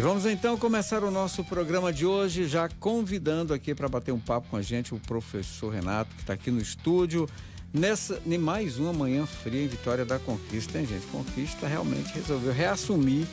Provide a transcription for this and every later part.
E vamos então começar o nosso programa de hoje, já convidando aqui para bater um papo com a gente o professor Renato, que está aqui no estúdio, em mais uma manhã fria em Vitória da Conquista, hein, gente? Conquista realmente resolveu reassumir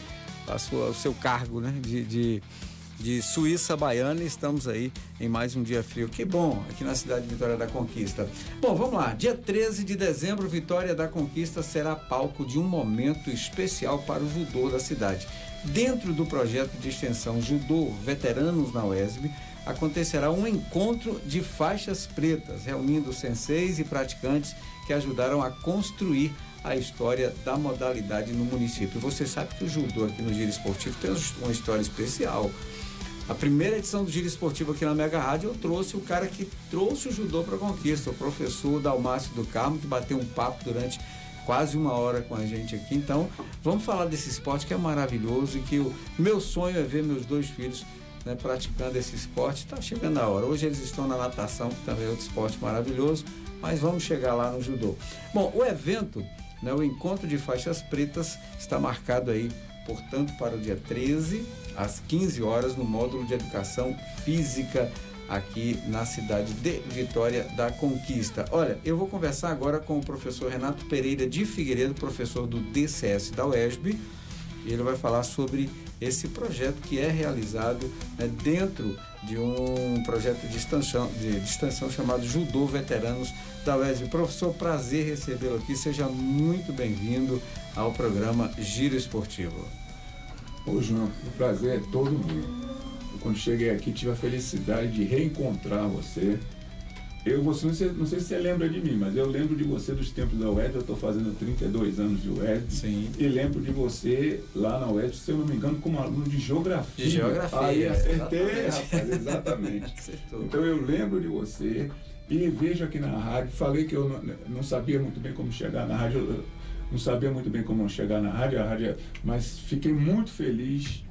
o seu cargo, né, de Suíça Baiana, e estamos aí em mais um dia frio. Que bom, aqui na cidade de Vitória da Conquista. Bom, vamos lá. Dia 13 de dezembro, Vitória da Conquista será palco de um momento especial para o judô da cidade. Dentro do projeto de extensão Judô Veteranos na UESB, acontecerá um encontro de faixas pretas, reunindo senseis e praticantes que ajudaram a construir a história da modalidade no município. Você sabe que o judô aqui no Giro Esportivo tem uma história especial. A primeira edição do Giro Esportivo aqui na Mega Rádio, eu trouxe o cara que trouxe o judô para a conquista, o professor Dalmácio do Carmo, que bateu um papo durante quase uma hora com a gente aqui. Então, vamos falar desse esporte que é maravilhoso e que o meu sonho é ver meus dois filhos, né, praticando esse esporte. Está chegando a hora. Hoje eles estão na natação, que também é outro esporte maravilhoso, mas vamos chegar lá no judô. Bom, o evento, né, o encontro de faixas pretas, está marcado aí, portanto, para o dia 13, às 15 horas, no módulo de Educação Física, aqui na cidade de Vitória da Conquista. Olha, eu vou conversar agora com o professor Renato Pereira de Figueiredo, professor do DCS da UESB, e ele vai falar sobre esse projeto que é realizado, né, dentro de um projeto de extensão chamado Judô Veteranos da UESB. Professor, prazer recebê-lo aqui, seja muito bem-vindo ao programa Giro Esportivo. Ô João, o prazer é todo meu. Quando cheguei aqui, tive a felicidade de reencontrar você. Não sei se você lembra de mim, mas eu lembro de você dos tempos da UESB. Eu estou fazendo 32 anos de UESB. Sim. E lembro de você lá na UESB, se eu não me engano, como aluno de geografia. De geografia. Aí acertei, rapaz, exatamente. Acertou. Então eu lembro de você e vejo aqui na rádio. Falei que eu não sabia muito bem como chegar na rádio. Não sabia muito bem como chegar na rádio, mas fiquei muito feliz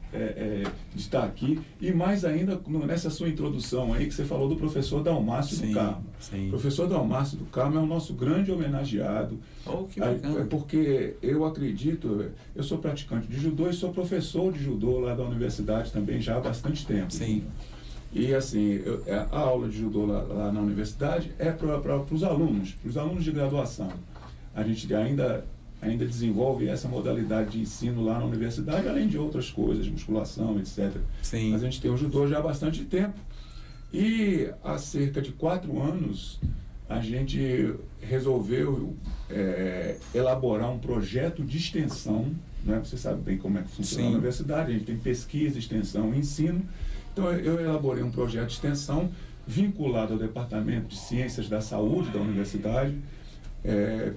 de estar aqui, e mais ainda nessa sua introdução aí que você falou do professor Dalmácio do Carmo. Sim. O professor Dalmácio do Carmo é o nosso grande homenageado. Oh, que bacana. Porque eu acredito, eu sou praticante de judô e sou professor de judô lá da universidade também já há bastante tempo. Sim. E assim, a aula de judô lá na universidade é para os alunos de graduação. A gente ainda desenvolve essa modalidade de ensino lá na universidade, além de outras coisas, musculação, etc. Sim. Mas a gente tem o judô já há bastante tempo. E há cerca de 4 anos, a gente resolveu elaborar um projeto de extensão, né? Você sabe bem como é que funciona a universidade, a gente tem pesquisa, extensão e ensino. Então eu elaborei um projeto de extensão vinculado ao Departamento de Ciências da Saúde da universidade,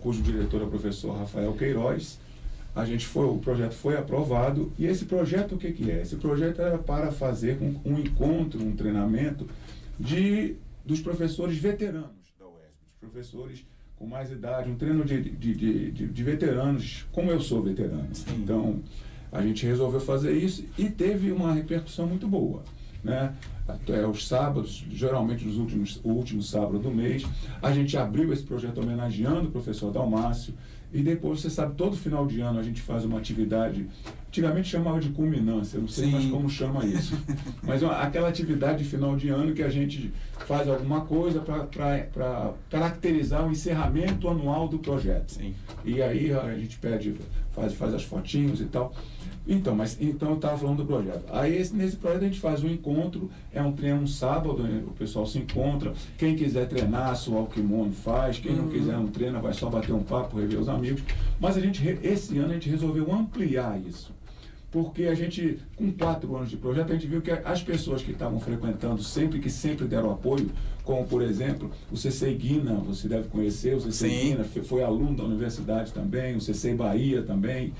cujo diretor é o professor Rafael Queiroz. O projeto foi aprovado, e esse projeto o que é? Esse projeto era para fazer um encontro, um treinamento dos professores veteranos da UESB, dos professores com mais idade, um treino de veteranos, como eu sou veterano. Sim. Então, a gente resolveu fazer isso e teve uma repercussão muito boa, né? Os sábados, geralmente o último sábado do mês, a gente abriu esse projeto homenageando o professor Dalmácio, e depois, você sabe, todo final de ano a gente faz uma atividade, antigamente chamava de culminância, eu não sei mais como chama isso, mas aquela atividade de final de ano que a gente faz alguma coisa para caracterizar o encerramento anual do projeto. Sim. E aí a gente faz as fotinhos e tal. Então eu estava falando do projeto. Aí nesse projeto a gente faz um encontro, é um treino um sábado, né? O pessoal se encontra, quem quiser treinar, suar o kimono faz, quem não quiser não treina, vai só bater um papo, rever os amigos. Mas esse ano a gente resolveu ampliar isso. Porque a gente, com 4 anos de projeto, a gente viu que as pessoas que estavam frequentando que sempre deram apoio, como, por exemplo, o CC Guina, você deve conhecer, o CC Guina foi aluno da universidade também, o CC Bahia também,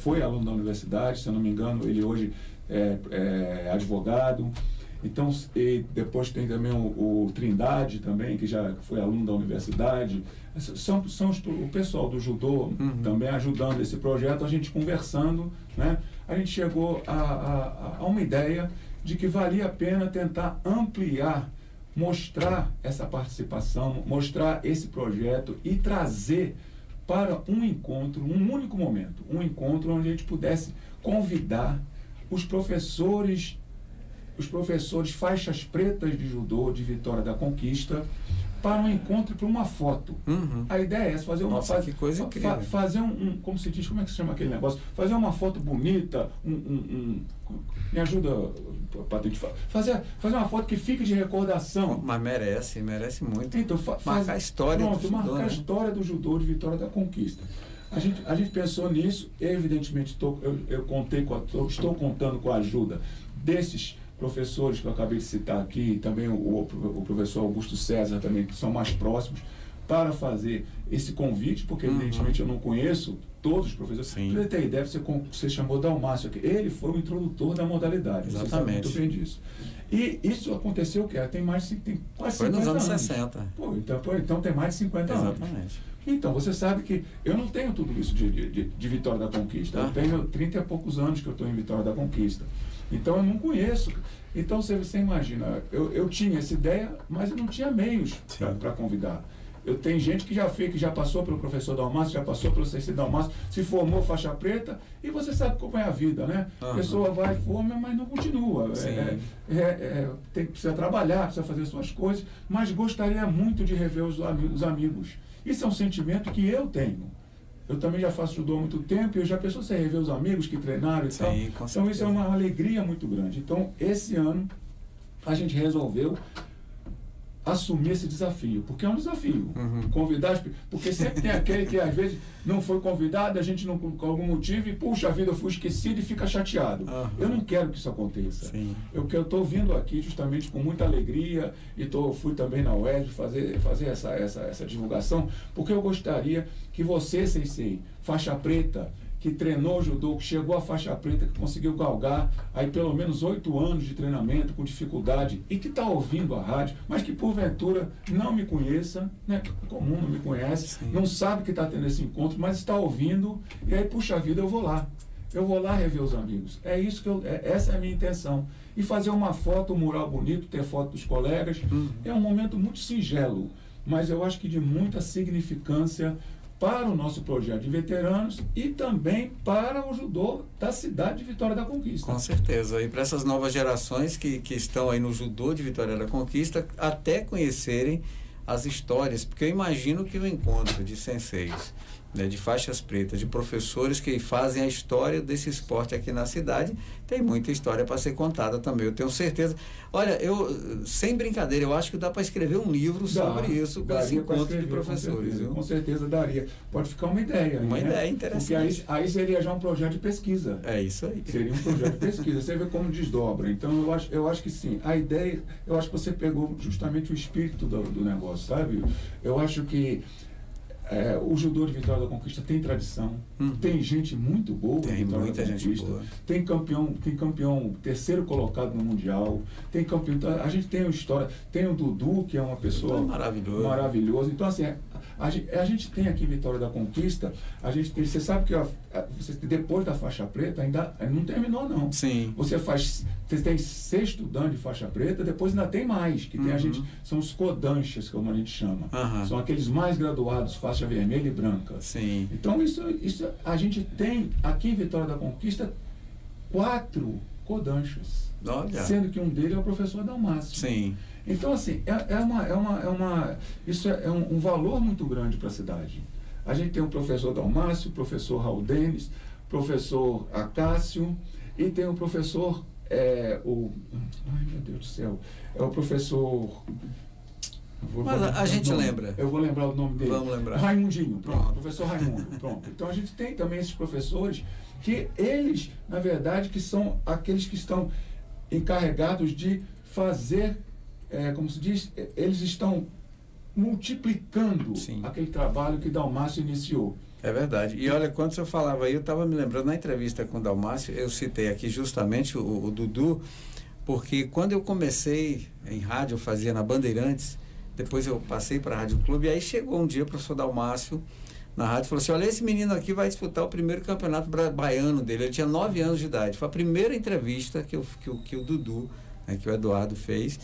foi aluno da universidade, se eu não me engano, ele hoje é advogado. Então, e depois tem também o Trindade também, que já foi aluno da universidade. São o pessoal do judô também ajudando esse projeto, a gente conversando, né? A gente chegou a uma ideia de que valia a pena tentar ampliar, mostrar essa participação, mostrar esse projeto e trazer para um encontro, um único momento, um encontro onde a gente pudesse convidar os professores faixas pretas de judô de Vitória da Conquista para um encontro, para uma foto. A ideia é essa, fazer uma Nossa, que coisa incrível. fazer como se diz, como é que se chama aquele negócio? Fazer uma foto bonita, me ajuda, Patrícia, fazer uma foto que fique de recordação. Mas merece muito. Então, marcar a história do judô, marcar a história do judô de Vitória da Conquista. A gente pensou nisso, evidentemente estou contando com a ajuda desses professores que eu acabei de citar aqui, também o professor Augusto César também, que são mais próximos, para fazer esse convite, porque evidentemente eu não conheço todos os professores. Para você ter ideia, você chamou Dalmácio aqui, ele foi o introdutor da modalidade. Exatamente. Você sabe muito bem disso. E isso aconteceu tem quase 50 anos. Foi nos anos 60. Então tem mais de 50 anos. Exatamente. Então, você sabe que eu não tenho tudo isso de Vitória da Conquista. Eu tenho 30 e poucos anos que eu estou em Vitória da Conquista. Então, eu não conheço. Então, você imagina, eu tinha essa ideia, mas eu não tinha meios para convidar. Eu tenho gente que já passou pelo professor Dalmácio, já passou pelo CC Dalmácio, se formou faixa preta, e você sabe como é a vida, né? A pessoa vai, forma, mas não continua. Precisa trabalhar, precisa fazer suas coisas, mas gostaria muito de rever os amigos. Isso é um sentimento que eu tenho. Eu também já faço judô há muito tempo e eu já pensou em rever os amigos que treinaram e tal. Então isso é uma alegria muito grande. Então, esse ano, a gente resolveu assumir esse desafio, porque é um desafio. Convidar, porque sempre tem aquele que às vezes não foi convidado, a gente não, por algum motivo, e puxa vida, eu fui esquecido e fica chateado. Eu não quero que isso aconteça. Eu estou vindo aqui justamente com muita alegria e fui também na UERJ fazer essa divulgação, porque eu gostaria que você, Sensei, faixa preta, que treinou judô, que chegou à faixa preta, que conseguiu galgar aí pelo menos 8 anos de treinamento com dificuldade e que está ouvindo a rádio, mas que porventura não me conheça, né? Comum, não me conhece, não sabe que está tendo esse encontro, mas está ouvindo e aí, puxa vida, eu vou lá rever os amigos. É isso essa é a minha intenção. E fazer uma foto, um mural bonito, ter foto dos colegas, é um momento muito singelo, mas eu acho que de muita significância para o nosso projeto de veteranos e também para o judô da cidade de Vitória da Conquista. Com certeza. E para essas novas gerações que estão aí no judô de Vitória da Conquista, até conhecerem as histórias, porque eu imagino que o encontro de senseis, né, de faixas pretas, de professores que fazem a história desse esporte aqui na cidade, tem muita história para ser contada também, eu tenho certeza. Olha, sem brincadeira, eu acho que dá para escrever um livro sobre isso, com esse encontro de professores. Com certeza daria. Pode ficar uma ideia. Uma ideia interessante. Porque aí seria já um projeto de pesquisa. É isso aí. Seria um projeto de pesquisa. Você vê como desdobra. Então, eu acho que sim. A ideia, eu acho que você pegou justamente o espírito do negócio, sabe? Eu acho que o judô de Vitória da Conquista tem tradição, tem gente muito boa. Tem muita gente boa. Tem campeão terceiro colocado no Mundial, tem campeão. A gente tem uma história, tem o Dudu, que é uma pessoa maravilhoso. Então, assim, a gente tem aqui em Vitória da Conquista, você sabe que depois da faixa preta ainda não terminou, não. Sim. Você tem 6 estudantes de faixa preta, depois ainda tem mais, que tem são os codanchas, como a gente chama. São aqueles mais graduados, faixa vermelha e branca. Sim. Então, isso a gente tem aqui em Vitória da Conquista 4 codanchas. Olha. Sendo que um deles é o professor Dalmácio. Sim. Então, assim, isso é um valor muito grande para a cidade. A gente tem o professor Dalmácio, o professor Raul Denis, professor Acácio, e tem o professor, ai meu Deus do céu, é o professor... Mas a gente lembra. Eu vou lembrar o nome dele. Vamos lembrar. Raimundinho, pronto. Professor Raimundo, pronto. Então a gente tem também esses professores que eles, na verdade, que são aqueles que estão encarregados de fazer, como se diz, eles estão multiplicando aquele trabalho que Dalmácio iniciou. É verdade. E olha, quando você falava aí, eu estava me lembrando, na entrevista com o Dalmácio, eu citei aqui justamente o Dudu, porque quando eu comecei em rádio, eu fazia na Bandeirantes, depois eu passei para a Rádio Clube, e aí chegou um dia o professor Dalmácio na rádio e falou assim, olha, esse menino aqui vai disputar o primeiro campeonato baiano dele, ele tinha 9 anos de idade. Foi a primeira entrevista que o Dudu, né, que o Eduardo fez,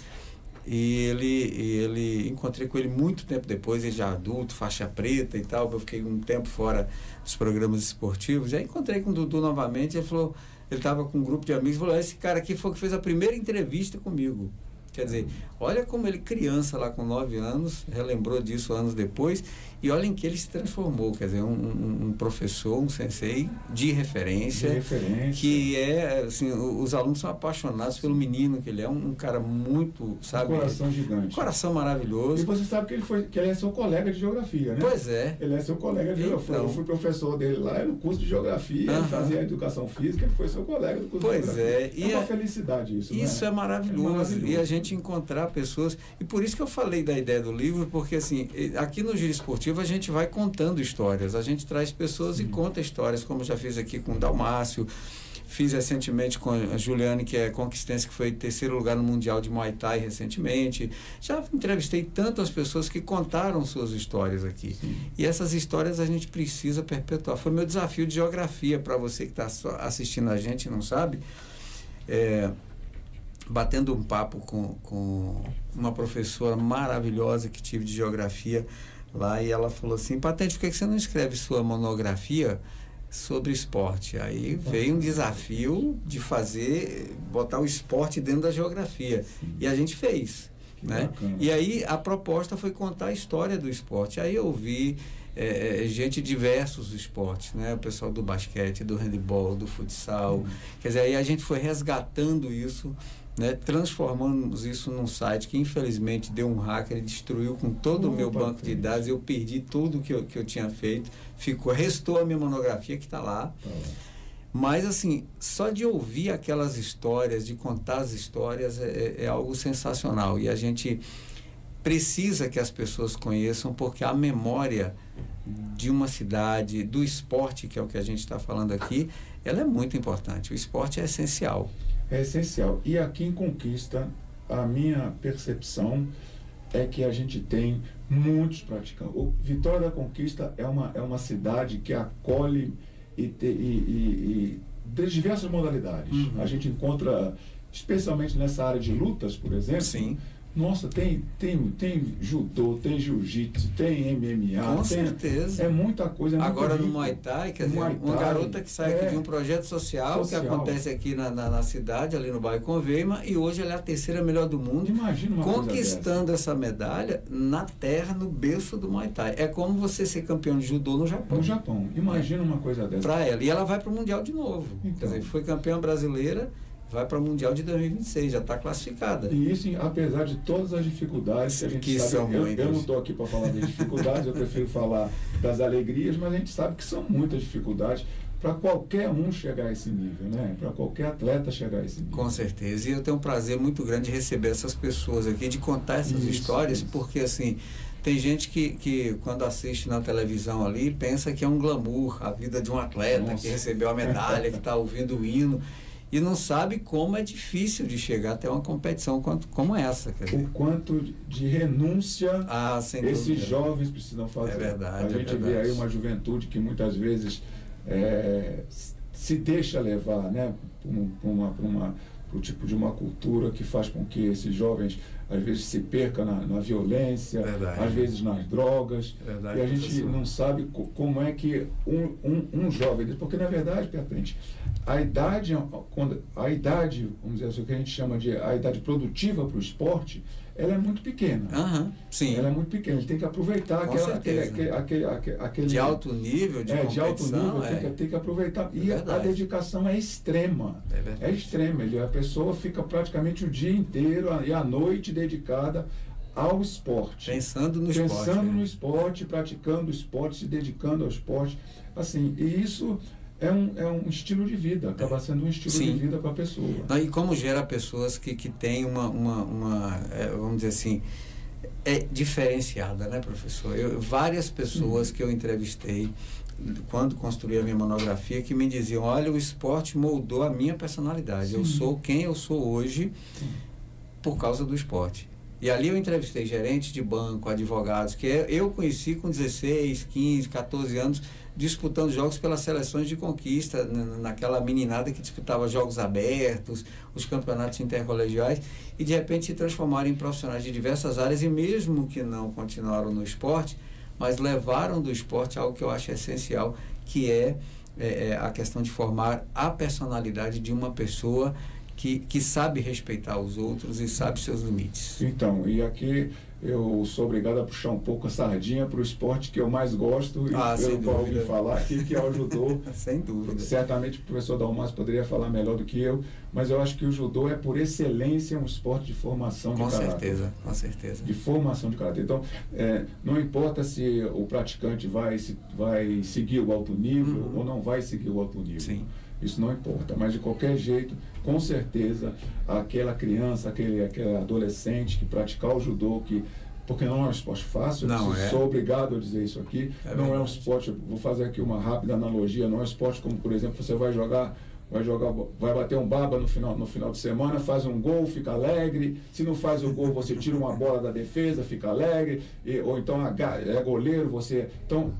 ele encontrei com ele muito tempo depois, ele já adulto, faixa preta e tal. Eu fiquei um tempo fora dos programas esportivos. E aí encontrei com o Dudu novamente. Ele falou, ele estava com um grupo de amigos, falou: esse cara aqui foi o que fez a primeira entrevista comigo. Quer dizer, olha como ele, criança lá com 9 anos, relembrou disso anos depois, e olha em que ele se transformou. Quer dizer, um professor, um sensei de referência. Que é, assim, os alunos são apaixonados pelo menino que ele é, um cara muito, sabe? Um coração gigante. Um coração maravilhoso. E você sabe que ele é seu colega de geografia, né? Pois é. Ele é seu colega de geografia. Eu fui professor dele lá no curso de geografia, ele fazia educação física, ele foi seu colega do curso de geografia. Pois é. É uma felicidade isso, Isso, né? É maravilhoso. E a gente encontrar pessoas, e por isso que eu falei da ideia do livro, porque assim, aqui no Giro Esportivo a gente vai contando histórias, a gente traz pessoas e conta histórias, como eu já fiz aqui com o Dalmácio, fiz recentemente com a Juliane, que é conquistense, que foi 3º lugar no Mundial de Muay Thai recentemente. Já entrevistei tantas pessoas que contaram suas histórias aqui. Sim. E essas histórias a gente precisa perpetuar. Foi meu desafio de geografia, para você que está assistindo a gente e não sabe, batendo um papo com uma professora maravilhosa que tive de geografia lá, e ela falou assim: Patente, por que você não escreve sua monografia sobre esporte? Aí veio um desafio de botar o esporte dentro da geografia. Sim. E a gente fez, né? E aí a proposta foi contar a história do esporte. Aí eu vi gente de diversos esportes, né? O pessoal do basquete, do handebol, do futsal. Quer dizer, aí a gente foi resgatando isso, né? Transformamos isso num site que infelizmente deu um hacker e destruiu com todo o meu banco de dados. Eu perdi tudo que eu tinha feito. Restou a minha monografia que está lá. Mas assim, só de ouvir aquelas histórias, de contar as histórias, é algo sensacional. E a gente precisa que as pessoas conheçam, porque a memória de uma cidade, do esporte, que é o que a gente está falando aqui, ela é muito importante. O esporte é essencial. É essencial. E aqui em Conquista, a minha percepção é que a gente tem muitos praticantes. O Vitória da Conquista é uma cidade que acolhe de diversas modalidades. A gente encontra, especialmente nessa área de lutas, por exemplo. Sim. Nossa, tem judô, tem jiu-jitsu, tem MMA. Com certeza. É muita coisa. Agora no Muay Thai, quer dizer, uma garota que sai aqui de um projeto social que acontece aqui na cidade, ali no bairro Conveima, e hoje ela é a 3ª melhor do mundo. Imagina uma conquistando essa medalha na terra, no berço do Muay Thai. É como você ser campeão de judô no Japão. No Japão. Imagina uma coisa dessa. Para ela. E ela vai para o Mundial de novo. Então. Quer dizer, foi campeã brasileira, vai para o Mundial de 2026, já está classificada. E isso, apesar de todas as dificuldades que a gente sabe, eu não estou aqui para falar das dificuldades, eu prefiro falar das alegrias, mas a gente sabe que são muitas dificuldades para qualquer um chegar a esse nível, né? Para qualquer atleta chegar a esse nível. Com certeza. E eu tenho um prazer muito grande de receber essas pessoas aqui, de contar essas histórias, porque assim, tem gente que quando assiste na televisão ali, pensa que é um glamour, a vida de um atleta que recebeu a medalha, que está ouvindo o hino, e não sabe como é difícil de chegar até uma competição como essa. Quer dizer. O quanto de renúncia esses jovens precisam fazer. É verdade. A gente vê aí uma juventude que muitas vezes se deixa levar, né, por tipo de uma cultura que faz com que esses jovens às vezes se percam na violência, às vezes nas drogas, e a gente não sabe como é que um jovem, porque na verdade, Patente, a idade, vamos dizer assim, o que a gente chama de a idade produtiva para o esporte, ela é muito pequena. Sim. Ela é muito pequena. Ele tem que aproveitar aquele de alto nível, de alto nível, tem que aproveitar. E a dedicação é extrema. É extrema. A pessoa fica praticamente o dia inteiro e a noite dedicada ao esporte. Pensando no esporte, praticando o esporte, se dedicando ao esporte. Assim, e isso é um estilo de vida, acaba sendo um estilo de vida para a pessoa. E como gera pessoas que têm uma vamos dizer assim, diferenciada, né, professor? Várias pessoas que eu entrevistei, quando construí a minha monografia, que me diziam: olha, o esporte moldou a minha personalidade. Eu sou quem eu sou hoje por causa do esporte. E ali eu entrevistei gerentes de banco, advogados, que eu conheci com 16, 15, 14 anos, disputando jogos pelas seleções de conquista, naquela meninada que disputava jogos abertos, os campeonatos intercolegiais, e de repente se transformaram em profissionais de diversas áreas, e mesmo que não continuaram no esporte, mas levaram do esporte algo que eu acho essencial, que é a questão de formar a personalidade de uma pessoa que sabe respeitar os outros e sabe seus limites. Então, e aqui eu sou obrigado a puxar um pouco a sardinha para o esporte que eu mais gosto, e pelo qual ouvi falar aqui, que é o judô. Sem dúvida. Certamente o professor Dalmacio poderia falar melhor do que eu, mas eu acho que o judô é, por excelência, um esporte de formação de caráter. Com certeza. De formação de caráter. Então, não importa se o praticante vai seguir o alto nível ou não vai seguir o alto nível. Sim. Isso não importa, mas de qualquer jeito, com certeza, aquela criança, aquele adolescente que praticar o judô, porque não é um esporte fácil, sou obrigado a dizer isso aqui, não é um esporte, vou fazer aqui uma rápida analogia, não é um esporte como, por exemplo, você vai bater um baba no final de semana, faz um gol, fica alegre, se não faz o gol, você tira uma bola da defesa, fica alegre, ou então é goleiro, então,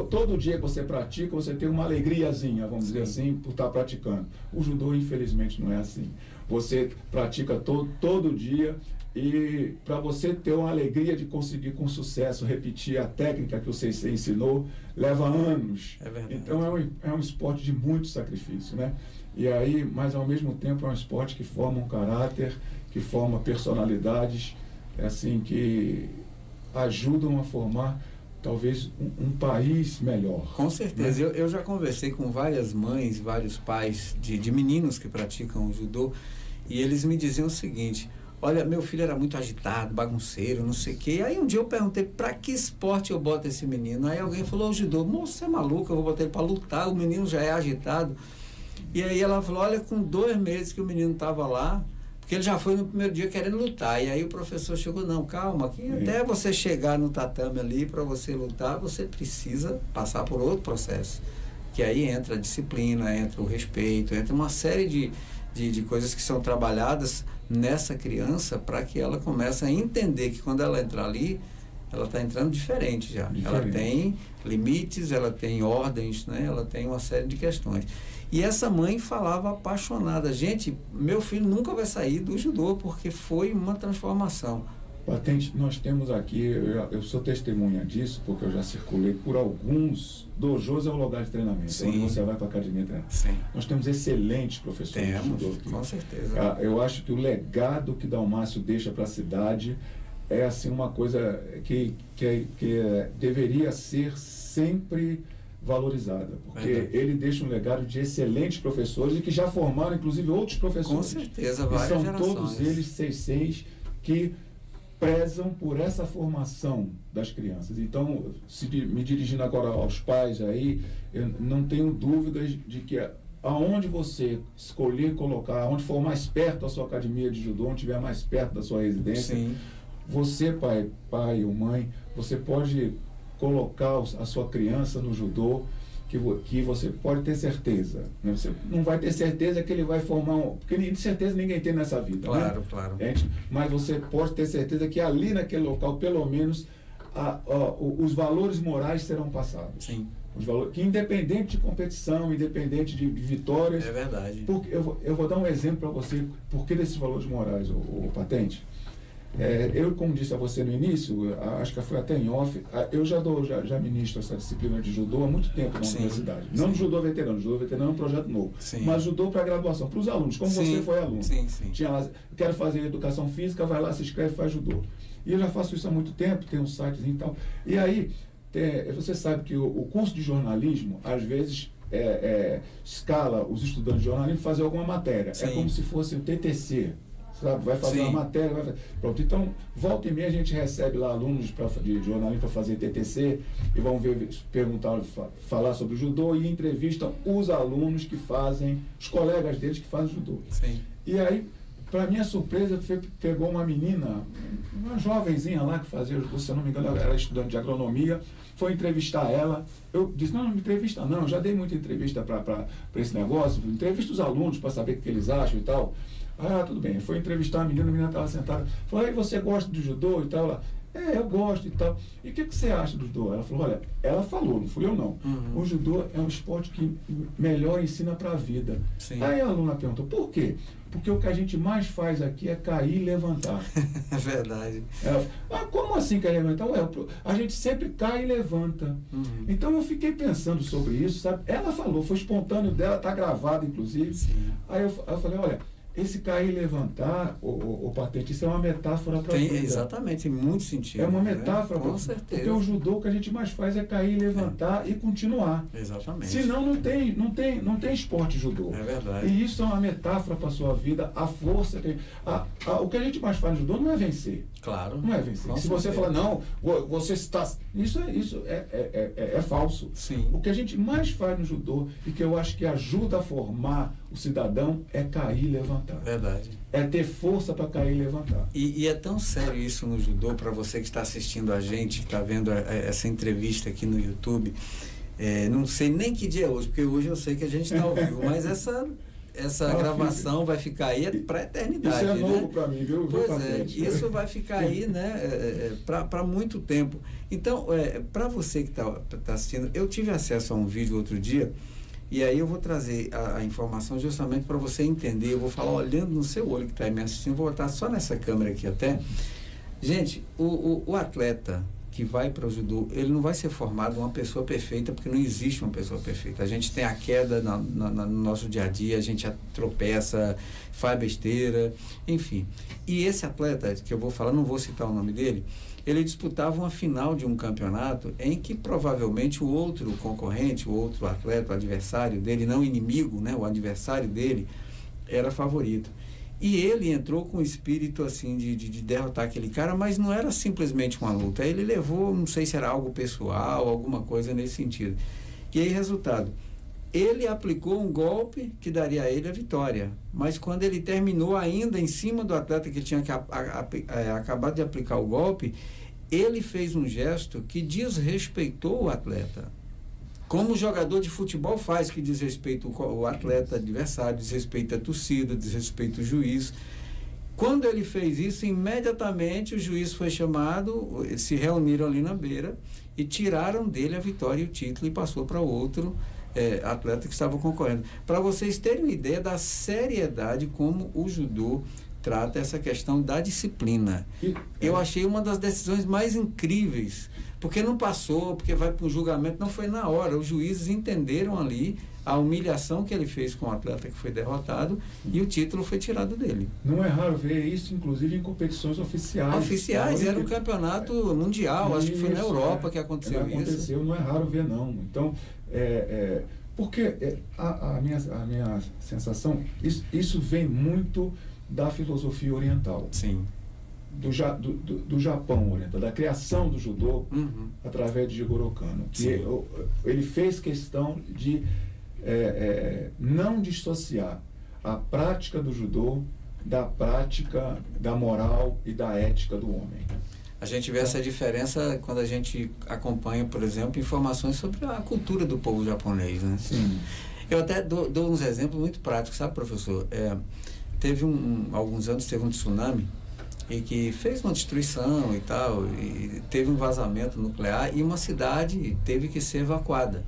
todo dia que você pratica, você tem uma alegriazinha, vamos dizer assim, por estar praticando. O judô, infelizmente, não é assim. Você pratica todo dia, e para você ter uma alegria de conseguir com sucesso repetir a técnica que o Sensei ensinou, leva anos. É verdade. Então é um esporte de muito sacrifício, né? E aí, mas ao mesmo tempo é um esporte que forma um caráter, que forma personalidades, assim, que ajudam a formar talvez um país melhor. Com certeza. Né? Eu já conversei com várias mães, vários pais de meninos que praticam o judô, e eles me diziam o seguinte: olha, meu filho era muito agitado, bagunceiro, não sei o quê. Aí um dia eu perguntei, para que esporte eu boto esse menino? Aí alguém falou, o judô. Moço, você é maluco, eu vou botar ele para lutar, o menino já é agitado. E aí ela falou, olha, com 2 meses que o menino estava lá, porque ele já foi no primeiro dia querendo lutar. E aí o professor chegou, não, calma, que até você chegar no tatame ali, para você lutar, você precisa passar por outro processo. Que aí entra a disciplina, entra o respeito, entra uma série de coisas que são trabalhadas nessa criança para que ela comece a entender que quando ela entrar ali, ela está entrando diferente já. Ela tem limites, ela tem ordens, né? Ela tem uma série de questões. E essa mãe falava apaixonada, gente, meu filho nunca vai sair do judô, porque foi uma transformação. Patente, nós temos aqui, eu sou testemunha disso, porque eu já circulei por alguns dojos, é o lugar de treinamento, onde você vai para a academia treinar. Sim. Nós temos excelentes professores de judô aqui. Com certeza. Eu acho que o legado que Dalmacio deixa para a cidade é assim uma coisa que deveria ser sempre valorizada, porque ele deixa um legado de excelentes professores e que já formaram inclusive outros professores. Com certeza, várias são gerações. Todos eles seis que prezam por essa formação das crianças. Então, me dirigindo agora aos pais aí, eu não tenho dúvidas de que aonde você escolher colocar, aonde for mais perto da sua academia de judô, onde estiver mais perto da sua residência, você, pai ou mãe, você pode colocar a sua criança no judô, que você pode ter certeza. Né? Você não vai ter certeza que ele vai formar porque de certeza ninguém tem nessa vida. Claro, né? claro. Mas você pode ter certeza que ali naquele local, pelo menos, os valores morais serão passados. Sim. Os valores, que independente de competição, independente de vitórias. É verdade. Porque eu vou dar um exemplo para você, por que desses valores morais, o Patente. Eu, como disse a você no início, acho que foi até em off, eu já ministro essa disciplina de judô há muito tempo na universidade. Não judô veterano é um projeto novo, mas judô para graduação, para os alunos, como você foi aluno. Tinha lá, quero fazer educação física, vai lá, se inscreve, faz judô. E eu já faço isso há muito tempo, tem um sitezinho e tal. E aí, você sabe que o curso de jornalismo, às vezes, escala os estudantes de jornalismo fazer alguma matéria. É como se fosse o TTC. Sabe? Vai fazer uma matéria, pronto. Então, volta e meia a gente recebe lá alunos de jornalismo para fazer TTC e vão falar sobre o judô e entrevistam os alunos que fazem, os colegas deles que fazem judô. E aí, para minha surpresa, pegou uma menina, uma jovenzinha lá que fazia judô, se eu não me engano, ela era estudante de agronomia, foi entrevistar ela. Eu disse, não me entrevista não, já dei muita entrevista para esse negócio, entrevista os alunos para saber o que eles acham e tal. Ah, tudo bem. Foi entrevistar a menina estava sentada. Falou, aí você gosta do judô e tal? Ela, eu gosto e tal. E o que você acha do judô? Ela falou, olha, ela falou, não fui eu não. O judô é um esporte que melhor ensina para a vida. Sim. Aí a aluna perguntou, por quê? Porque o que a gente mais faz aqui é cair e levantar. É verdade. Ela falou, como assim cair e levantar? Ué, a gente sempre cai e levanta. Então eu fiquei pensando sobre isso, sabe? Ela falou, foi espontâneo dela, está gravado inclusive. Sim. Aí eu falei, olha, esse cair e levantar, o Patente, isso é uma metáfora para a vida. Exatamente, tem muito sentido. É uma metáfora, né? Com certeza. Porque o judô o que a gente mais faz é cair e levantar e continuar. Exatamente. Senão não tem esporte judô. É verdade. E isso é uma metáfora para a sua vida, a força. O que a gente mais faz no judô não é vencer. Claro. Não é vencer. Se você falar, não, você está... Isso é falso. Sim. O que a gente mais faz no judô e que eu acho que ajuda a formar o cidadão é cair e levantar. Verdade. É ter força para cair e levantar. E é tão sério isso no judô, para você que está assistindo a gente, que está vendo essa entrevista aqui no YouTube. Não sei nem que dia é hoje, porque hoje eu sei que a gente está ao vivo, mas essa gravação vai ficar aí para a eternidade. Isso é novo, né? para mim, viu? Pois é, isso vai ficar aí, né, para muito tempo. Então, para você que está assistindo, eu tive acesso a um vídeo outro dia, e aí eu vou trazer a informação justamente para você entender. Eu vou falar olhando no seu olho que está aí me assistindo, vou botar só nessa câmera aqui até. Gente, o atleta que vai para o judô, ele não vai ser formado uma pessoa perfeita, porque não existe uma pessoa perfeita. A gente tem a queda no nosso dia a dia, a gente tropeça, faz besteira, enfim. E esse atleta que eu vou falar, não vou citar o nome dele, ele disputava uma final de um campeonato em que provavelmente o outro concorrente, o outro atleta, o adversário dele, não inimigo, né, o adversário dele, era favorito. E ele entrou com o espírito assim de derrotar aquele cara, mas não era simplesmente uma luta. Ele levou, não sei se era algo pessoal, alguma coisa nesse sentido. E aí, resultado, ele aplicou um golpe que daria a ele a vitória. Mas quando ele terminou ainda em cima do atleta que tinha acabado de aplicar o golpe, ele fez um gesto que desrespeitou o atleta. Como o jogador de futebol faz, que desrespeita o atleta adversário, desrespeita a torcida, desrespeita o juiz. Quando ele fez isso, imediatamente o juiz foi chamado, eles se reuniram ali na beira e tiraram dele a vitória e o título e passou para outro atleta que estava concorrendo. Para vocês terem uma ideia da seriedade como o judô trata essa questão da disciplina. Eu achei uma das decisões mais incríveis, porque não passou, porque vai para um julgamento, não foi na hora. Os juízes entenderam ali a humilhação que ele fez com o atleta que foi derrotado e o título foi tirado dele. Não é raro ver isso, inclusive em competições oficiais. Oficiais, era um campeonato mundial, acho que foi na Europa que aconteceu isso. Não é raro ver, não. Então, porque a minha sensação, isso vem muito da filosofia oriental. Sim. Do Japão oriental, da criação do judô através de Jigoro Kano. Que ele fez questão de não dissociar a prática do judô da prática da moral e da ética do homem. A gente vê essa diferença quando a gente acompanha, por exemplo, informações sobre a cultura do povo japonês, né? Sim. Eu até dou uns exemplos muito práticos, sabe, professor? Teve alguns anos, teve um tsunami e que fez uma destruição e tal, e teve um vazamento nuclear e uma cidade teve que ser evacuada.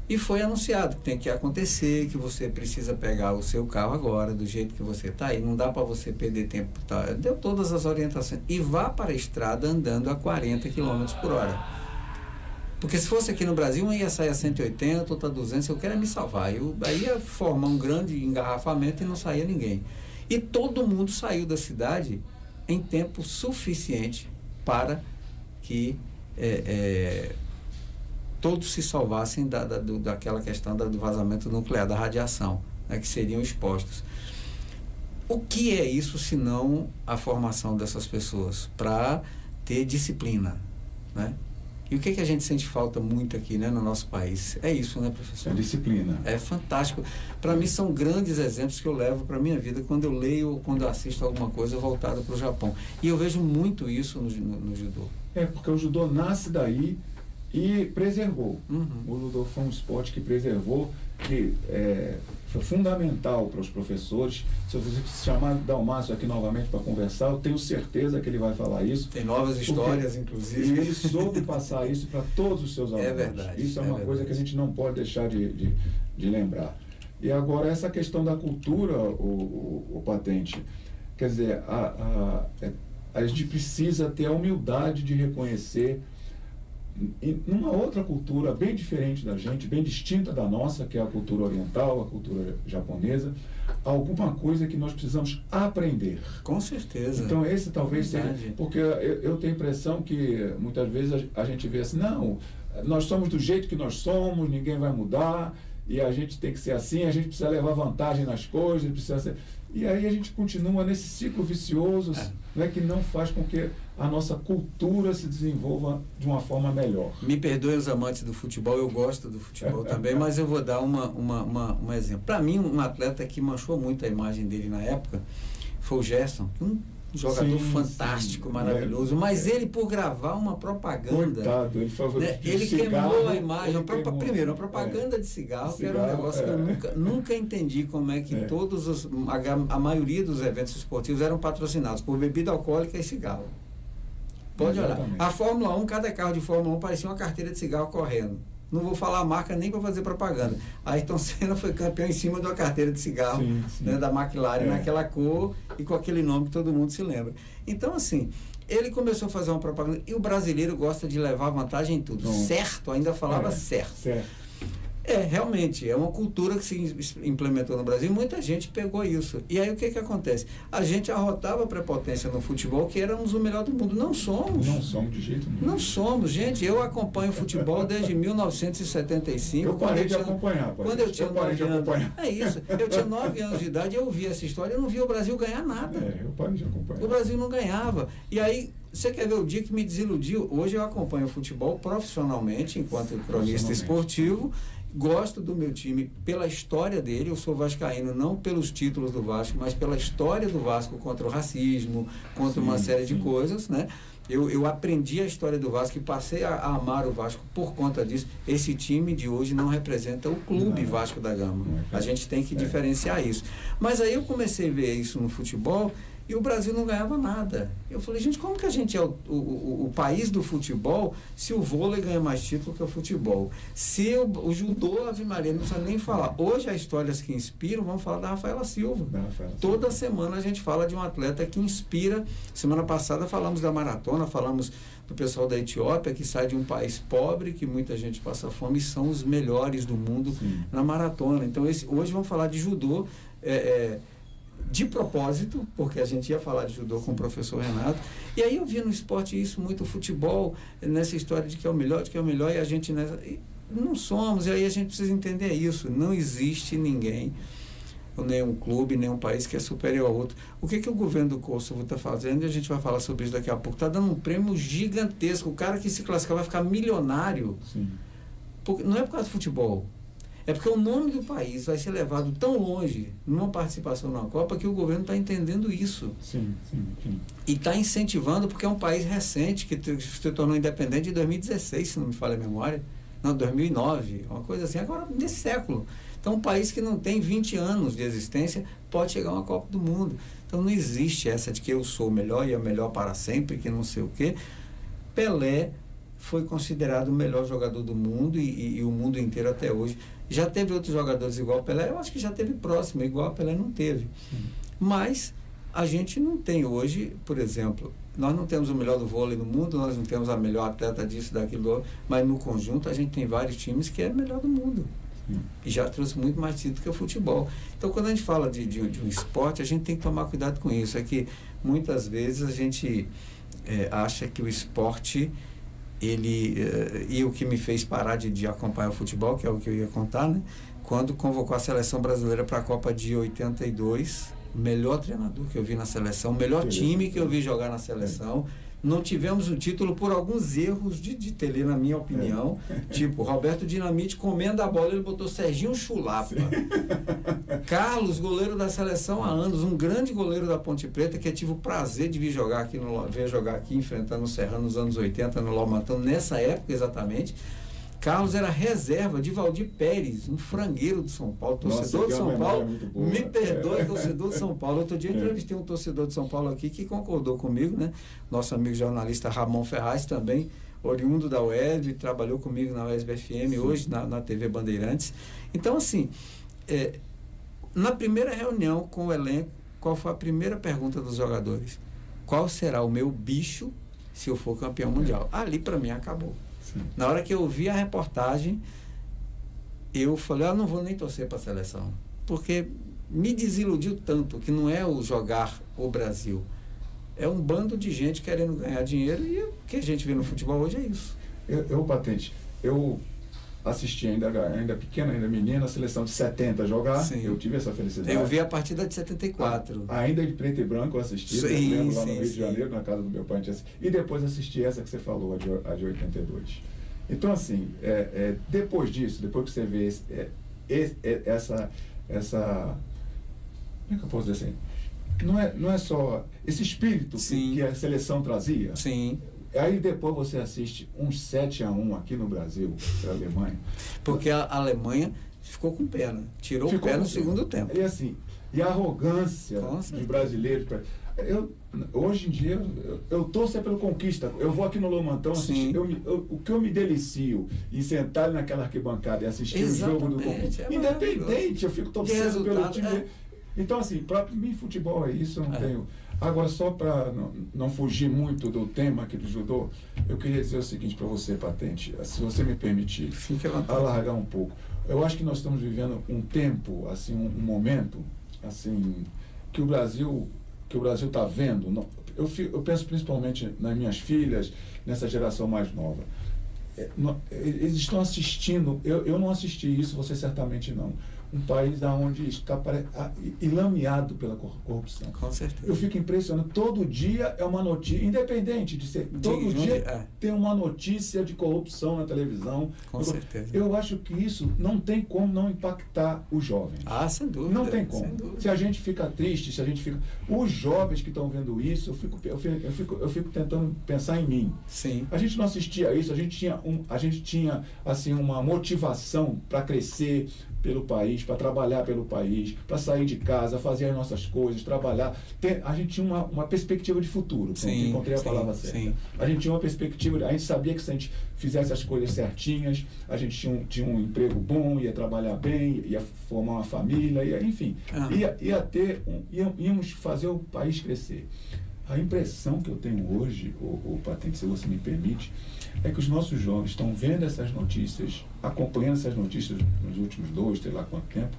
E foi anunciado que tem que acontecer, que você precisa pegar o seu carro agora, do jeito que você está aí, não dá para você perder tempo. Tá? Deu todas as orientações. E vá para a estrada andando a 40 km por hora. Porque se fosse aqui no Brasil, eu ia sair a 180, outra a 200, eu quero me salvar. Aí ia formar um grande engarrafamento e não saía ninguém. E todo mundo saiu da cidade em tempo suficiente para que todos se salvassem daquela questão do vazamento nuclear, da radiação, né, que seriam expostos. O que é isso, senão a formação dessas pessoas para ter disciplina, né? E o que a gente sente falta muito aqui, né, no nosso país? É isso, né, professor? É disciplina. É fantástico. Para mim, são grandes exemplos que eu levo para a minha vida quando eu leio ou quando eu assisto alguma coisa voltada para o Japão. E eu vejo muito isso no judô. Porque o judô nasce daí E preservou. O judô foi um esporte que preservou, que foi fundamental para os professores. Se você chamar Dalmácio aqui novamente para conversar, eu tenho certeza que ele vai falar isso. Tem novas histórias, inclusive. E ele soube passar isso para todos os seus alunos. É verdade. Isso é uma coisa que a gente não pode deixar de lembrar. E agora, essa questão da cultura, o Patente, quer dizer, a gente precisa ter a humildade de reconhecer, numa outra cultura bem diferente da gente, bem distinta da nossa, que é a cultura oriental, a cultura japonesa, alguma coisa que nós precisamos aprender. Com certeza. Então esse talvez seja, porque eu tenho a impressão que muitas vezes a gente vê assim, não, nós somos do jeito que nós somos, ninguém vai mudar, e a gente tem que ser assim, a gente precisa levar vantagem nas coisas, precisa ser... E aí a gente continua nesse ciclo vicioso, né, que não faz com que a nossa cultura se desenvolva de uma forma melhor. Me perdoem os amantes do futebol, eu gosto do futebol também, mas eu vou dar um exemplo. Para mim, um atleta que manchou muito a imagem dele na época foi o Gerson, um jogador fantástico, maravilhoso, mas ele, por gravar uma propaganda, coitado, ele falou, né, ele queimou a imagem. Primeiro, a propaganda de cigarro, que era um negócio que eu nunca entendi como é que a maioria dos eventos esportivos eram patrocinados por bebida alcoólica e cigarro. Pode olhar. A Fórmula 1, cada carro de Fórmula 1 parecia uma carteira de cigarro correndo. Não vou falar a marca nem para fazer propaganda. A Ayrton Senna foi campeão em cima de uma carteira de cigarro, né, da McLaren, naquela cor e com aquele nome que todo mundo se lembra. Então, assim, ele começou a fazer uma propaganda e o brasileiro gosta de levar vantagem em tudo. Certo, ainda falava certo. Realmente, é uma cultura que se implementou no Brasil e muita gente pegou isso. E aí o que acontece? A gente arrotava a prepotência no futebol, que éramos o melhor do mundo. Não somos. Não somos de jeito nenhum. Não somos, gente. Eu acompanho futebol desde 1975. Eu parei de acompanhar. Quando eu tinha 9 anos. É isso. Eu tinha 9 anos de idade e eu vi essa história. Eu não via o Brasil ganhar nada. Eu parei de acompanhar. O Brasil não ganhava. E aí, você quer ver o dia que me desiludiu? Hoje eu acompanho o futebol profissionalmente, enquanto cronista esportivo. Gosto do meu time pela história dele. Eu sou vascaíno não pelos títulos do Vasco, mas pela história do Vasco contra o racismo, contra uma série de coisas, né? Eu aprendi a história do Vasco e passei a amar o Vasco por conta disso. Esse time de hoje não representa o clube Vasco da Gama. A gente tem que diferenciar isso. Mas aí eu comecei a ver isso no futebol e o Brasil não ganhava nada. Eu falei, gente, como que a gente é o país do futebol se o vôlei ganha mais título que o futebol? Se o judô, Ave Maria, não precisa nem falar. Hoje, as histórias que inspiram, vamos falar da Rafaela Silva. Toda semana a gente fala de um atleta que inspira. Semana passada falamos da maratona, falamos do pessoal da Etiópia, que sai de um país pobre, que muita gente passa fome, e são os melhores do mundo na maratona. Então, hoje vamos falar de judô, de propósito, porque a gente ia falar de judô com o professor Renato, e aí eu vi no esporte isso, muito futebol, nessa história de que é o melhor, e a gente não somos, e aí a gente precisa entender isso, não existe ninguém, nenhum clube, nenhum país que é superior ao outro. O que o governo do Kosovo está fazendo, e a gente vai falar sobre isso daqui a pouco, está dando um prêmio gigantesco, o cara que se classificar vai ficar milionário, não é por causa do futebol, é porque o nome do país vai ser levado tão longe numa participação na Copa que o governo está entendendo isso. E está incentivando, porque é um país recente que se tornou independente em 2016, se não me falha a memória. Não, 2009, uma coisa assim, agora desse século. Então, um país que não tem 20 anos de existência pode chegar a uma Copa do Mundo. Então, não existe essa de que eu sou o melhor e é o melhor para sempre, que não sei o quê. Pelé foi considerado o melhor jogador do mundo e o mundo inteiro até hoje. Já teve outros jogadores igual a Pelé? Eu acho que já teve próximo, igual a Pelé não teve. Mas a gente não tem hoje, por exemplo, nós não temos o melhor do vôlei no mundo, nós não temos a melhor atleta disso, daquilo, mas no conjunto a gente tem vários times que é o melhor do mundo. E já trouxe muito mais título que o futebol. Então, quando a gente fala de um esporte, a gente tem que tomar cuidado com isso. É que muitas vezes a gente acha que o esporte... e o que me fez parar de acompanhar o futebol, que é o que eu ia contar, né? Quando convocou a seleção brasileira para a Copa de 82, melhor treinador que eu vi na seleção, melhor time que eu vi jogar na seleção, não tivemos o título por alguns erros de Tele, na minha opinião. Tipo, Roberto Dinamite comendo a bola, ele botou Serginho Chulapa. Carlos, goleiro da seleção há anos, um grande goleiro da Ponte Preta, que eu tive o prazer de vir jogar aqui enfrentando o Serrano nos anos 80, no Laumatão, nessa época exatamente. Carlos era reserva de Valdir Pérez, um frangueiro do São Paulo, torcedor de São Paulo. Me perdoe, torcedor de São Paulo. Outro dia eu entrevistei um torcedor de São Paulo aqui que concordou comigo, né? Nosso amigo jornalista Ramon Ferraz também, oriundo da UESB, trabalhou comigo na UESB-FM, hoje na TV Bandeirantes. Então, assim, na primeira reunião com o elenco, qual foi a primeira pergunta dos jogadores? Qual será o meu bicho se eu for campeão mundial? Ali, para mim, acabou. Na hora que eu vi a reportagem, eu falei, não vou nem torcer para a seleção, porque me desiludiu tanto que não é o jogar o Brasil, é um bando de gente querendo ganhar dinheiro, e o que a gente vê no futebol hoje é isso. Patente, eu assisti ainda pequena, ainda menina, a seleção de 70 jogar. Sim. Eu tive essa felicidade. Eu vi a partida de 74. Ainda de preto e branco eu assisti, lembro, lá no Rio de Janeiro, na casa do meu pai. E depois assisti essa que você falou, a de 82. Então, assim, depois disso, depois que você vê essa como é que eu posso dizer assim? Não é só esse espírito que a seleção trazia. Sim. Aí depois você assiste uns 7-1 aqui no Brasil, para a Alemanha. Porque a Alemanha ficou com pena. Tirou o pé no segundo tempo. E assim, e a arrogância dos brasileiros. Hoje em dia, eu torço pela conquista. Eu vou aqui no Lomantão assistir. O que eu me delicio em sentar naquela arquibancada e assistir o jogo do Conquista. Independente, eu fico torcendo pelo time. Então, assim, para mim, futebol é isso, eu não tenho. Agora, só para não fugir muito do tema aqui do judô, eu queria dizer o seguinte para você, Patente, se você me permitir, alargar um pouco. Eu acho que nós estamos vivendo um tempo, assim, um momento, assim, que o Brasil está vendo. Eu penso principalmente nas minhas filhas, nessa geração mais nova. Eles estão assistindo, eu não assisti isso, você certamente não. Um país onde está ilameado pela corrupção. Com certeza. Eu fico impressionado. Todo dia é uma notícia, independente de ser. Todo dia tem uma notícia de corrupção na televisão. Com certeza. Eu acho que isso não tem como não impactar os jovens. Sem dúvida. Não tem como. Se a gente fica triste, os jovens que estão vendo isso, eu fico tentando pensar em mim. Sim. A gente não assistia a isso, a gente tinha assim, uma motivação para crescer pelo país, para trabalhar pelo país, para sair de casa, fazer as nossas coisas, trabalhar. A gente tinha uma perspectiva de futuro. Encontrei a palavra certa. Sim. A gente tinha uma perspectiva, a gente sabia que se a gente fizesse as coisas certinhas, a gente tinha um emprego bom, ia trabalhar bem, ia formar uma família, enfim, íamos fazer o país crescer. A impressão que eu tenho hoje, Patente, se você me permite, é que os nossos jovens estão vendo essas notícias, acompanhando essas notícias nos últimos 2, sei lá quanto tempo.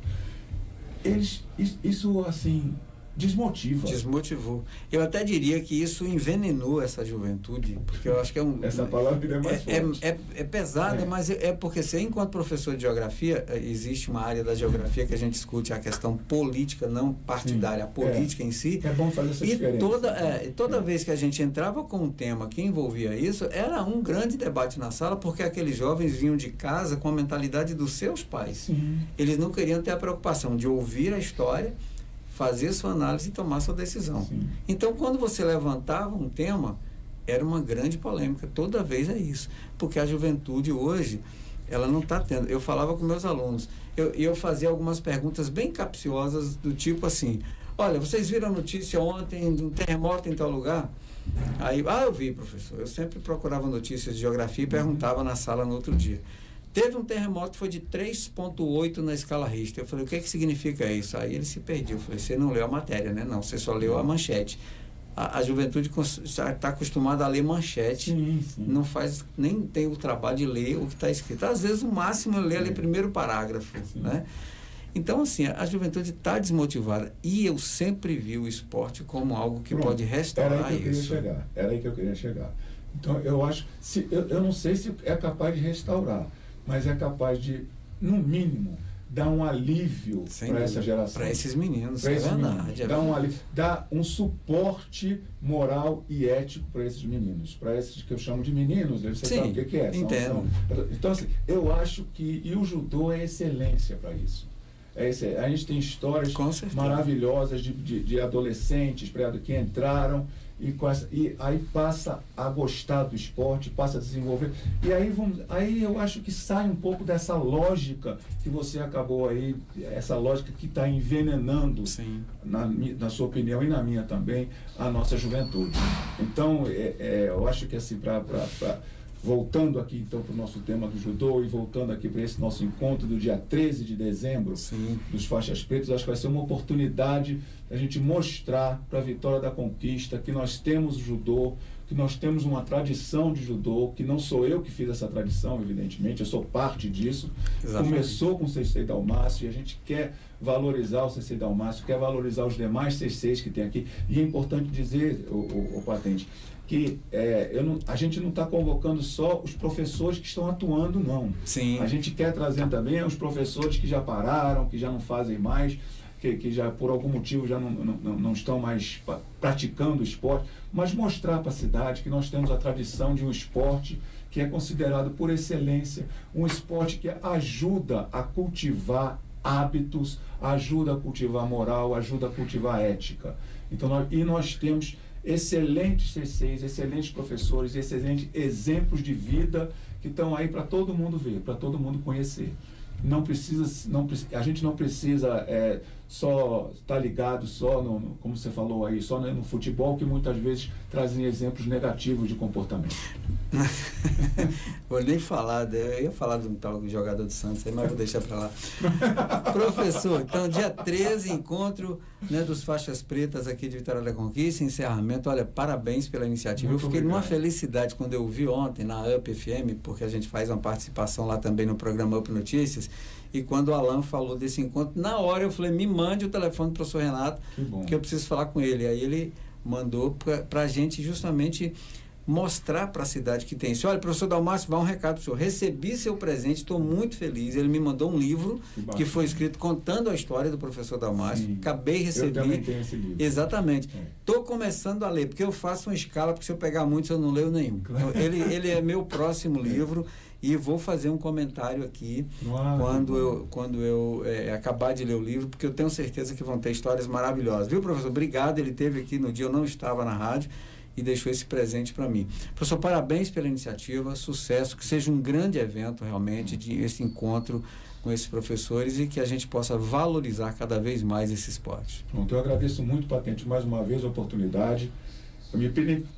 Isso assim, desmotivou. Eu até diria que isso envenenou essa juventude, porque eu acho que essa palavra é mais forte. É pesada, mas porque enquanto professor de geografia, existe uma área da geografia que a gente discute a questão política, não partidária, a política em si. É bom fazer essa diferença. E toda vez que a gente entrava com um tema que envolvia isso, era um grande debate na sala, porque aqueles jovens vinham de casa com a mentalidade dos seus pais. Sim. Eles não queriam ter a preocupação de ouvir a história, fazer sua análise e tomar sua decisão. Sim. Então, quando você levantava um tema, era uma grande polêmica. Toda vez é isso. Porque a juventude hoje, ela não está tendo. Eu falava com meus alunos, eu fazia algumas perguntas bem capciosas, do tipo assim, olha, vocês viram a notícia ontem de um terremoto em tal lugar? Aí, eu vi, professor. Eu sempre procurava notícias de geografia e perguntava na sala no outro dia. Teve um terremoto, foi de 3,8 na escala Richter. Eu falei, o que significa isso? Aí ele se perdeu. Eu falei, você não leu a matéria, né? Não, você só leu a manchete. A juventude está acostumada a ler manchete, sim. Não faz, nem tem o trabalho de ler o que está escrito. Às vezes, o máximo é ler ali o primeiro parágrafo, né? Então, assim, a juventude está desmotivada. E eu sempre vi o esporte como algo que pode restaurar isso. Era aí que eu queria chegar. Então, eu acho, eu não sei se é capaz de restaurar, mas é capaz de, no mínimo, dá um alívio para essa geração. Para esses meninos, é verdade. Dá um suporte moral e ético para esses meninos. Para esses que eu chamo de meninos, você sabe o que é. Então, assim, eu acho que... E o judô é excelência para isso. A gente tem histórias maravilhosas de adolescentes que entraram e aí passa a gostar do esporte, passa a desenvolver. E aí eu acho que sai um pouco dessa lógica que você acabou aí, essa lógica que está envenenando, na sua opinião e na minha também, a nossa juventude. Então, eu acho que assim, voltando aqui então para o nosso tema do judô e voltando aqui para esse nosso encontro do dia 13 de dezembro, dos faixas pretas, acho que vai ser uma oportunidade da gente mostrar para a Vitória da Conquista que nós temos judô, que nós temos uma tradição de judô, que não sou eu que fiz essa tradição, evidentemente, eu sou parte disso. Exatamente. Começou com o Sensei Dalmácio e a gente quer valorizar o Sensei Dalmácio, quer valorizar os demais senseis que tem aqui. E é importante dizer, o Patente, que a gente não está convocando só os professores que estão atuando, não. A gente quer trazer também os professores que já pararam, que já não fazem mais, que já por algum motivo já não estão mais praticando o esporte, mas mostrar para a cidade que nós temos a tradição de um esporte que é considerado por excelência, um esporte que ajuda a cultivar hábitos, ajuda a cultivar moral, ajuda a cultivar ética. Então, nós temos excelentes senseis, excelentes professores, excelentes exemplos de vida que estão aí para todo mundo ver, para todo mundo conhecer. A gente não precisa só estar ligado só como você falou aí, só no futebol, que muitas vezes trazem exemplos negativos de comportamento. Vou nem falar, eu ia falar de um tal jogador do Santos, mas vou deixar para lá. Professor, então dia 13, encontro, né, dos faixas pretas aqui de Vitória da Conquista, encerramento. Olha, parabéns pela iniciativa. Muito eu fiquei numa felicidade quando eu vi ontem na UP FM, porque a gente faz uma participação lá também no programa UP Notícias, e quando o Alan falou desse encontro, na hora eu falei, me mande o telefone do professor Renato, que eu preciso falar com ele. Aí ele mandou para a gente justamente mostrar para a cidade que tem isso. Olha, professor Dalmácio, vai um recado para o senhor. Recebi seu presente, estou muito feliz. Ele me mandou um livro que foi escrito contando a história do professor Dalmácio. Acabei de receber. Eu também tenho esse livro. Exatamente. Estou começando a ler, porque eu faço uma escala, porque se eu pegar muito, eu não leio nenhum. Claro. Então, ele é meu próximo livro. E vou fazer um comentário aqui quando eu acabar de ler o livro, porque eu tenho certeza que vão ter histórias maravilhosas. Viu, professor? Obrigado. Ele esteve aqui no dia, eu não estava na rádio, e deixou esse presente para mim. Professor, parabéns pela iniciativa, sucesso, que seja um grande evento realmente, esse encontro com esses professores e que a gente possa valorizar cada vez mais esse esporte. Pronto, eu agradeço muito, Patente, mais uma vez a oportunidade. Eu me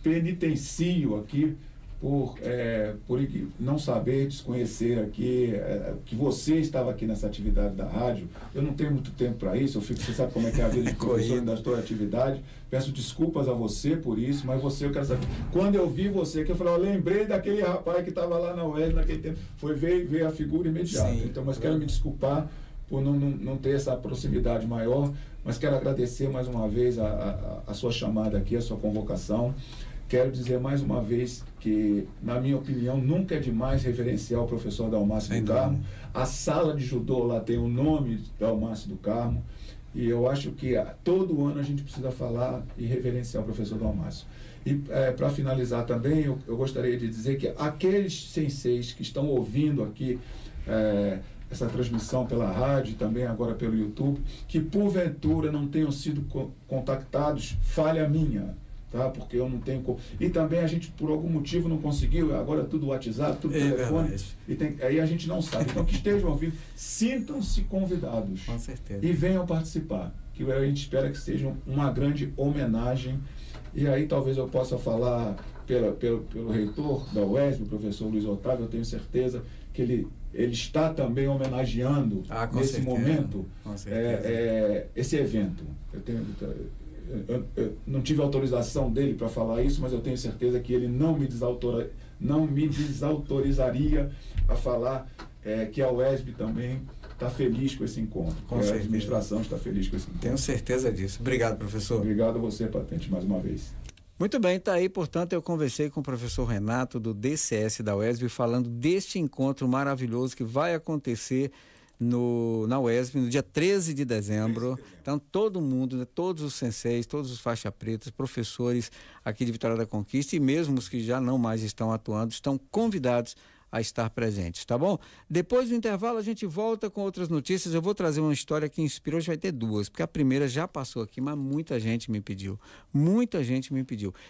penitencio aqui por não saber, desconhecer aqui, que você estava aqui nessa atividade da rádio. Eu não tenho muito tempo para isso, você sabe como é que é a vida de professor da sua atividade. Peço desculpas a você por isso, mas eu quero saber. Quando eu vi você aqui, eu falei, eu lembrei daquele rapaz que estava lá na UERJ naquele tempo. Veio a figura imediata. Então, mas quero me desculpar por não ter essa proximidade maior, mas quero agradecer mais uma vez a sua chamada aqui, a sua convocação. Quero dizer mais uma vez que, na minha opinião, nunca é demais reverenciar o professor Dalmácio do Carmo. A sala de judô lá tem o nome Dalmácio do Carmo. E eu acho que todo ano a gente precisa falar e reverenciar o professor Dalmácio. E para finalizar também, eu gostaria de dizer que aqueles senseis que estão ouvindo aqui essa transmissão pela rádio e também agora pelo YouTube, que porventura não tenham sido contactados, falha minha. Tá? Porque eu não tenho... E também a gente, por algum motivo, não conseguiu, agora tudo WhatsApp, tudo telefone, aí a gente não sabe. Então, que estejam ouvindo, sintam-se convidados. Com certeza. E venham participar, que a gente espera que seja uma grande homenagem. E aí talvez eu possa falar pelo reitor da UESB, o professor Luiz Otávio, eu tenho certeza que ele está também homenageando, nesse momento, esse evento. Eu não tive autorização dele para falar isso, mas eu tenho certeza que ele não me desautorizaria a falar que a UESB também está feliz com esse encontro. A administração está feliz com esse encontro. Tenho certeza disso. Obrigado, professor. Obrigado a você, Patente, mais uma vez. Muito bem, está aí, portanto, eu conversei com o professor Renato, do DCS da UESB, falando deste encontro maravilhoso que vai acontecer na UESP, no dia 13 de dezembro. Então, todo mundo, né, todos os senseis, todos os faixa pretas, professores aqui de Vitória da Conquista e mesmo os que já não mais estão atuando, estão convidados a estar presentes, tá bom? Depois do intervalo a gente volta com outras notícias. Eu vou trazer uma história que inspirou, hoje vai ter duas, porque a primeira já passou aqui, mas muita gente me pediu.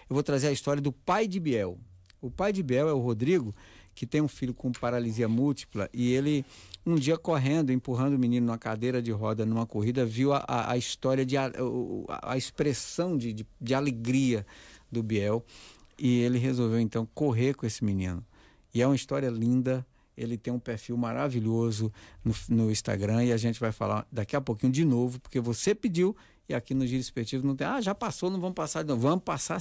Eu vou trazer a história do pai de Biel. O pai de Biel é o Rodrigo, que tem um filho com paralisia múltipla, e ele, um dia correndo, empurrando o menino numa cadeira de roda numa corrida, viu a história, a expressão de alegria do Biel, e ele resolveu então correr com esse menino. E é uma história linda, ele tem um perfil maravilhoso no Instagram, e a gente vai falar daqui a pouquinho de novo, porque você pediu, e aqui no Giro Esportivo não tem, já passou, não vamos passar de novo. Vamos passar